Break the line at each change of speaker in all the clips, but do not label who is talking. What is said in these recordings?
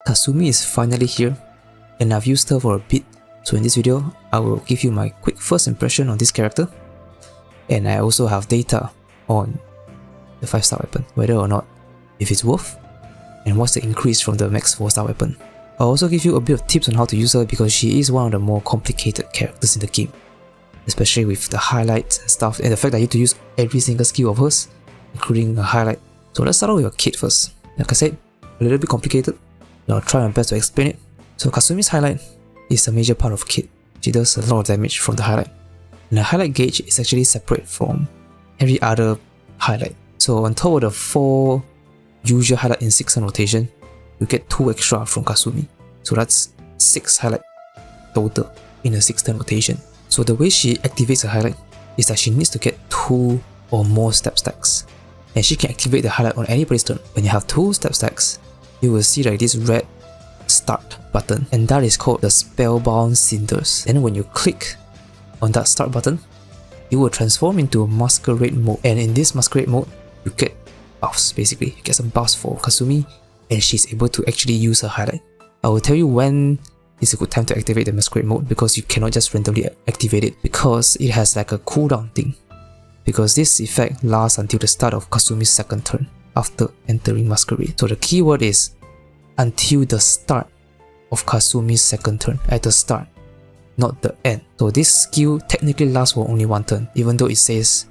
Kasumi is finally here, and I've used her for a bit, so in this video, I will give you my quick first impression on this character, and I also have data on the 5-star weapon, whether or not if it's worth, and what's the increase from the max 4-star weapon. I'll also give you a bit of tips on how to use her because she is one of the more complicated characters in the game, especially with the highlights and stuff, and the fact that you have to use every single skill of hers, including a highlight. So let's start off with your kit first. Like I said, a little bit complicated, and I'll try my best to explain it. So Kasumi's highlight is a major part of kit. She does a lot of damage from the highlight, and the highlight gauge is actually separate from every other highlight. So on top of the 4 usual highlight in 6-turn rotation, you get 2 extra from Kasumi. So that's 6 highlight total in a 6-turn rotation. So the way she activates a highlight is that she needs to get 2 or more step stacks, and she can activate the highlight on anybody's turn. When you have 2 step stacks, you will see like this red start button, and that is called the Spellbound Cinders. And when you click on that start button, you will transform into a masquerade mode, and in this masquerade mode, you get buffs. Basically, you get some buffs for Kasumi, and she's able to actually use her highlight. I will tell you when is a good time to activate the masquerade mode, because you cannot just randomly activate it, because it has like a cooldown thing. Because this effect lasts until the start of Kasumi's 2nd turn after entering masquerade. So the keyword is until the start of Kasumi's 2nd turn, at the start, not the end. So this skill technically lasts for only 1 turn, even though it says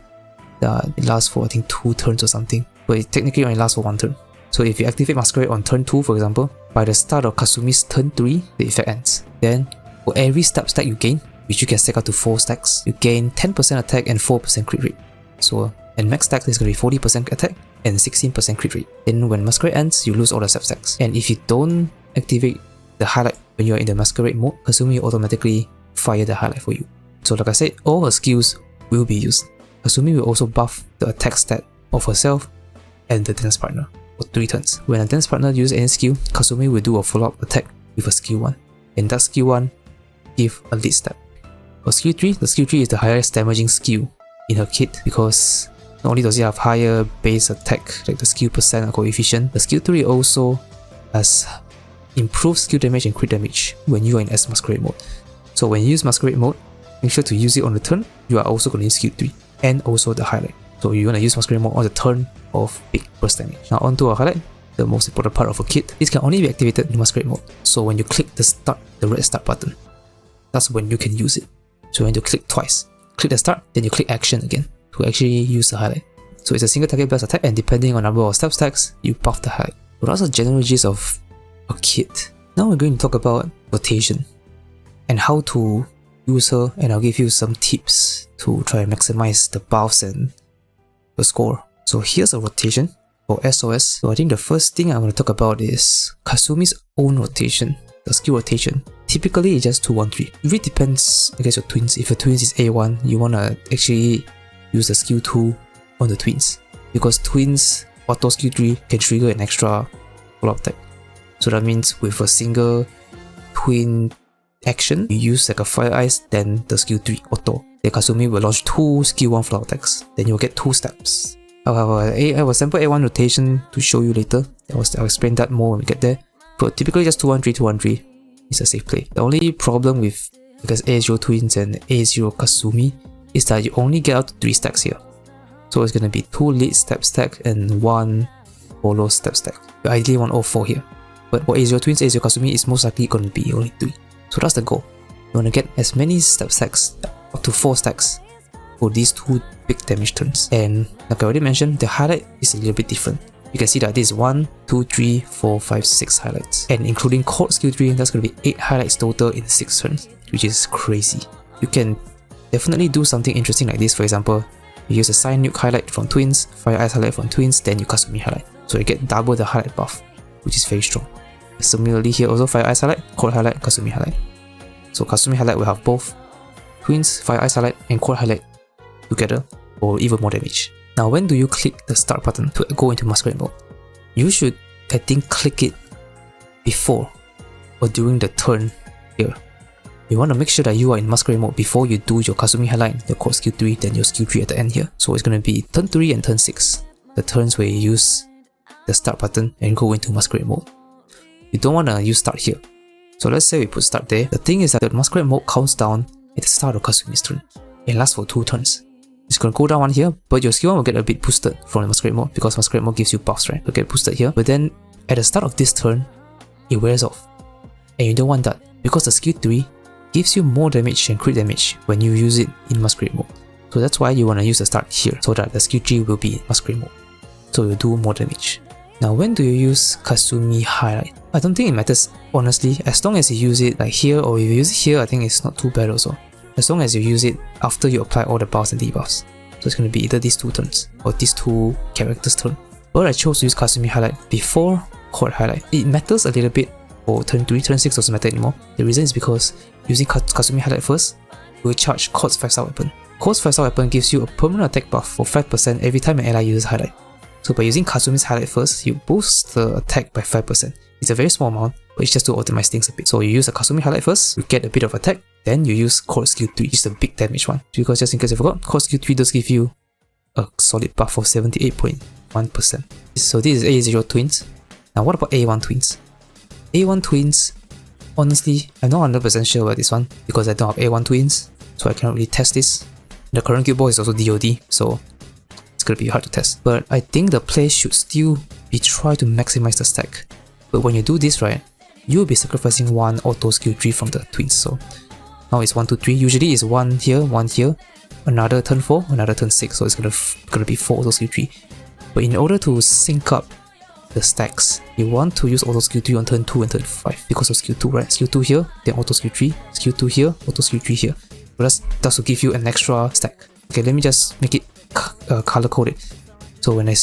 that it lasts for I think 2 turns or something, but it technically only lasts for 1 turn. So if you activate masquerade on turn 2 for example, by the start of Kasumi's turn 3, the effect ends. Then for every step stack you gain, which you can stack up to 4 stacks, you gain 10% attack and 4% crit rate. So and max stack is going to be 40% attack and 16% crit rate. Then when masquerade ends, you lose all the step stacks. And if you don't activate the highlight when you are in the masquerade mode, Kasumi will automatically fire the highlight for you. So like I said, all her skills will be used. Kasumi will also buff the attack stat of herself and the dance partner for 3 turns. When a dance partner uses any skill, Kasumi will do a follow-up attack with a skill 1, and that skill 1 give a lead step. For skill 3, the skill 3 is the highest damaging skill in her kit, because not only does it have higher base attack like the skill percent or coefficient, the skill 3 also has improved skill damage and crit damage when you are in S masquerade mode. So when you use masquerade mode, make sure to use it on the turn you are also going to use skill 3 and also the highlight. So you want to use masquerade mode on the turn of big burst damage. Now onto our highlight, the most important part of a kit. This can only be activated in masquerade mode. So when you click the red start button, that's when you can use it. So when you click twice, click the start, then you click action again to actually use the highlight. So it's a single target burst attack, and depending on number of step stacks, you buff the highlight. So that's the general gist of a kit. Now we're going to talk about rotation and how to use her, and I'll give you some tips to try and maximize the buffs and the score. So here's a rotation for SOS. So I think the first thing I'm going to talk about is Kasumi's own rotation, the skill rotation. Typically it's just 2-1-3. It really depends against your twins. If your twins is A1, you want to actually use the skill 2 on the twins, because twins auto skill 3 can trigger an extra follow-up attack. So that means with a single twin action, you use like a Fire Ice, then the skill 3 auto. Then Kasumi will launch 2 skill 1 follow-up attacks, then you'll get 2 steps. I'll have a sample A1 rotation to show you later. I'll explain that more when we get there. But typically just 2-1-3, 2-1-3 is a safe play. The only problem with because A0 twins and A0 Kasumi is that you only get out to 3 stacks here. So it's going to be 2 lead step stack and 1 follow step stack. You ideally want all 4 here. But for A0 twins, A0 Kasumi is most likely going to be only 3. So that's the goal. You want to get as many step stacks, up to 4 stacks for these 2 big damage turns. And like I already mentioned, the highlight is a little bit different. You can see that this is 1, 2, 3, 4, 5, 6 highlights. And including Cold Skill 3, that's going to be 8 highlights total in 6 turns, which is crazy. You can definitely do something interesting like this. For example, you use a Sign Nuke highlight from twins, Fire Ice highlight from twins, then you Kasumi highlight. So you get double the highlight buff, which is very strong. Similarly here also Fire Ice highlight, Cold highlight, Kasumi highlight. So Kasumi highlight will have both twins, Fire Ice highlight and Cold highlight together for even more damage. Now when do you click the start button to go into masquerade mode? You should, I think, click it before or during the turn here. You want to make sure that you are in masquerade mode before you do your Kasumi highlight, the core skill 3, then your skill 3 at the end here. So it's going to be turn 3 and turn 6, the turns where you use the start button and go into masquerade mode. you don't want to use start here. So let's say we put start there. The thing is that the masquerade mode counts down at the start of Kasumi's turn. It lasts for 2 turns. It's going to go down one here, but your skill 1 will get a bit boosted from the masquerade mode because masquerade mode gives you buffs, right? It'll get boosted here, but then at the start of this turn, it wears off. And you don't want that because the skill 3 gives you more damage and crit damage when you use it in masquerade mode. So that's why you want to use the start here so that the skill 3 will be masquerade mode. So you'll do more damage. Now when do you use Kasumi highlight? I don't think it matters honestly, as long as you use it like here or if you use it here, I think it's not too bad also. As long as you use it after you apply all the buffs and debuffs. So it's going to be either these 2 turns or these 2 characters' turn. But I chose to use Kasumi highlight before Court highlight. It matters a little bit for turn 3, turn 6 doesn't matter anymore. The reason is because using Kasumi highlight first, you will charge Court's 5-star weapon. Court's 5-star weapon gives you a permanent attack buff for 5% every time an ally uses highlight. So by using Kasumi's highlight first, you boost the attack by 5%. It's a very small amount, but it's just to optimize things a bit. So you use a Kasumi highlight first, you get a bit of attack, then you use Court skill 3, which is the big damage one. Because just in case you forgot, Court skill 3 does give you a solid buff of 78.1%. So this is A0 twins. Now what about A1 twins? A1 twins, honestly, I'm not 100% sure about this one because I don't have A1 twins, so I cannot really test this. The current guild boss is also DOD, so it's gonna be hard to test. But I think the play should still be try to maximize the stack. But when you do this, right, you'll be sacrificing 1 auto skill 3 from the twins. So now it's 1, 2, 3. Usually it's 1 here, another turn 4, another turn 6. So it's gonna be 4 auto skill 3. But in order to sync up the stacks, you want to use auto skill 3 on turn 2 and turn 5 because of skill 2, right? Skill 2 here, then auto skill 3, skill 2 here, auto skill 3 here. So that's to give you an extra stack. Okay, let me just make it color coded. So when I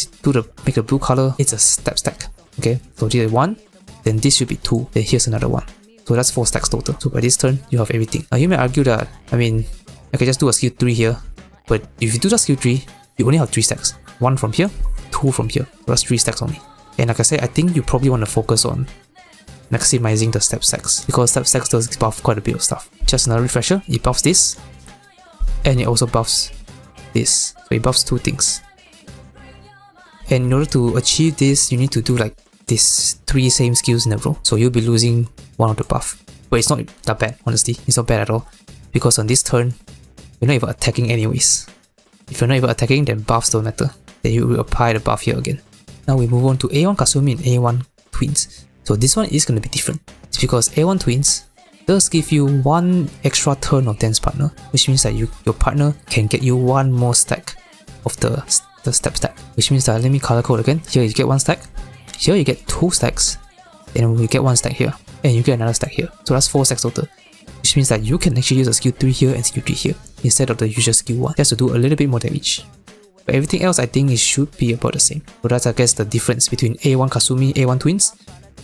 make the blue color, it's a step stack. Okay, so this is 1, then this should be 2, then here's another 1. So that's 4 stacks total. So by this turn, you have everything. Now you may argue that, I mean, I can just do a skill 3 here, but if you do just skill 3, you only have 3 stacks. 1 from here, 2 from here. So that's 3 stacks only. And like I said, I think you probably want to focus on maximizing the step stacks because step stacks does buff quite a bit of stuff. Just another refresher, it buffs this, and it also buffs this. So it buffs 2 things. And in order to achieve this, you need to do like these 3 same skills in a row. So you'll be losing 1 of the buff. But it's not that bad, honestly. It's not bad at all. Because on this turn, you're not even attacking anyways. If you're not even attacking, then buffs don't matter. Then you will apply the buff here again. Now we move on to A1 Kasumi and A1 twins. So this one is going to be different. It's because A1 twins does give you 1 extra turn of dance partner, which means that your partner can get you 1 more stack of the step stack. Which means that, let me color code again. Here you get 1 stack, here you get 2 stacks, then we get 1 stack here, and you get another stack here. So that's 4 stacks total. Which means that you can actually use a skill 3 here and skill 3 here, instead of the usual skill 1, just to do a little bit more damage. But everything else I think it should be about the same. So that's I guess the difference between A1 Kasumi, A1 twins,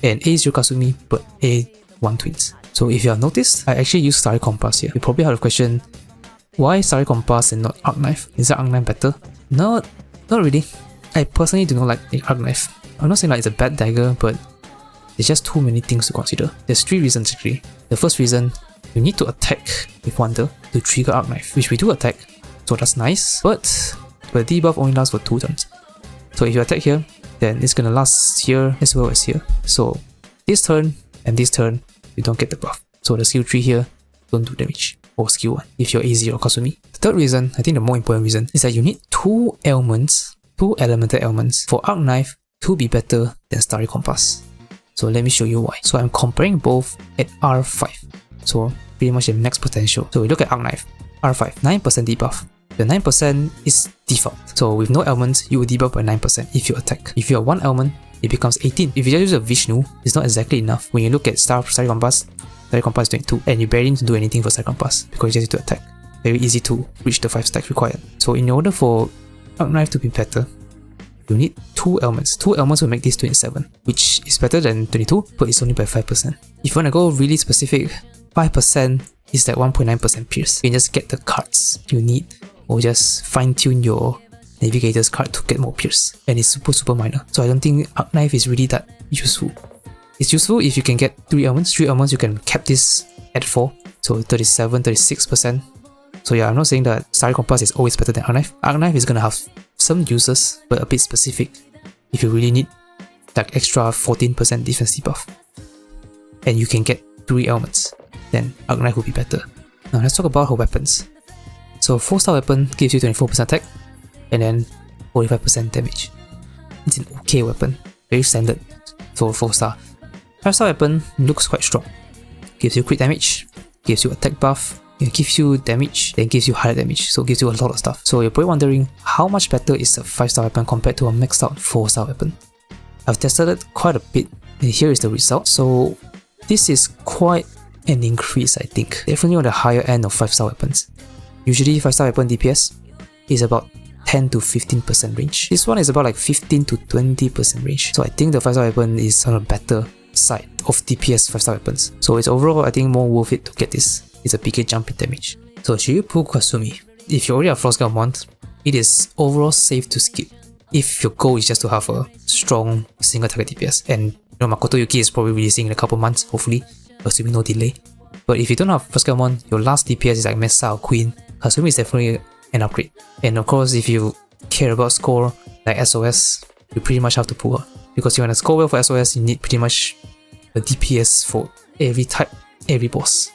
and A0 Kasumi but A1 twins. So if you have noticed, I actually use Starry Compass here. You probably have a question, why Starry Compass and not Arc Knife? Is that Arc Knife better? No, not really. I personally do not like the Arc Knife. I'm not saying like it's a bad dagger, but there's just too many things to consider. There's 3 reasons actually. The first reason, you need to attack with Wonder to trigger Arc Knife, which we do attack, so that's nice, but the debuff only lasts for 2 turns. So if you attack here, then it's gonna last here as well as here. So this turn and this turn, you don't get the buff. So the skill 3 here don't do damage, or skill 1 if you're AZ or Kasumi. The third reason, I think the more important reason, is that you need 2 elements, 2 elemental elements for Arc Knife to be better than Starry Compass. So let me show you why. So I'm comparing both at R5. So pretty much the max potential. So we look at Arc Knife, R5, 9% debuff. The 9% is default. So with no elements, you will debuff by 9% if you attack. If you have 1 element, it becomes 18. If you just use a Vishnu, it's not exactly enough. When you look at Starry Compass is 22, and you barely need to do anything for Starry Compass because you just need to attack. Very easy to reach the 5 stacks required. So in order for Arc Knife to be better, you need 2 elements. 2 elements will make this 27, which is better than 22, but it's only by 5%. If you want to go really specific, 5% is like 1.9% pierce. You can just get the cards you need, or just fine-tune your navigator's card to get more pierce, and it's super minor. So I don't think Arc Knife is really that useful. It's useful if you can get 3 elements. 3 elements you can cap this at 4, so 37, 36%. So yeah, I'm not saying that Starry Compass is always better than Arc Knife. Arc Knife is gonna have some uses, but a bit specific if you really need like extra 14% defense debuff. and you can get 3 elements, then Arknife would be better. Now let's talk about her weapons. So 4-star weapon gives you 24% attack, and then 45% damage. It's an okay weapon, very standard for 4-star. 5-star weapon looks quite strong. Gives you crit damage, gives you attack buff, it gives you damage, then gives you higher damage, so it gives you a lot of stuff. So you're probably wondering, how much better is a 5-star weapon compared to a maxed out 4-star weapon? I've tested it quite a bit, and here is the result. So this is quite an increase, I think. Definitely on the higher end of 5-star weapons. Usually 5-star weapon DPS is about 10 to 15% range. This one is about like 15 to 20% range. So I think the 5-star weapon is on a better side of DPS 5-star weapons. So it's overall, I think, more worth it to get this. It's a bigger jump in damage. So should you pull Kasumi? If you already have Frost Guard Mount, it is overall safe to skip. If your goal is just to have a strong single target DPS. And Makoto Yuki is probably releasing in a couple months, hopefully, assuming no delay. But if you don't have Frost Guard Mount, your last DPS is like Mesa or Queen, Kasumi is definitely an upgrade. And of course, if you care about score like SOS, you pretty much have to pull her. Because you want to score well for SOS, you need pretty much a DPS for every type, every boss.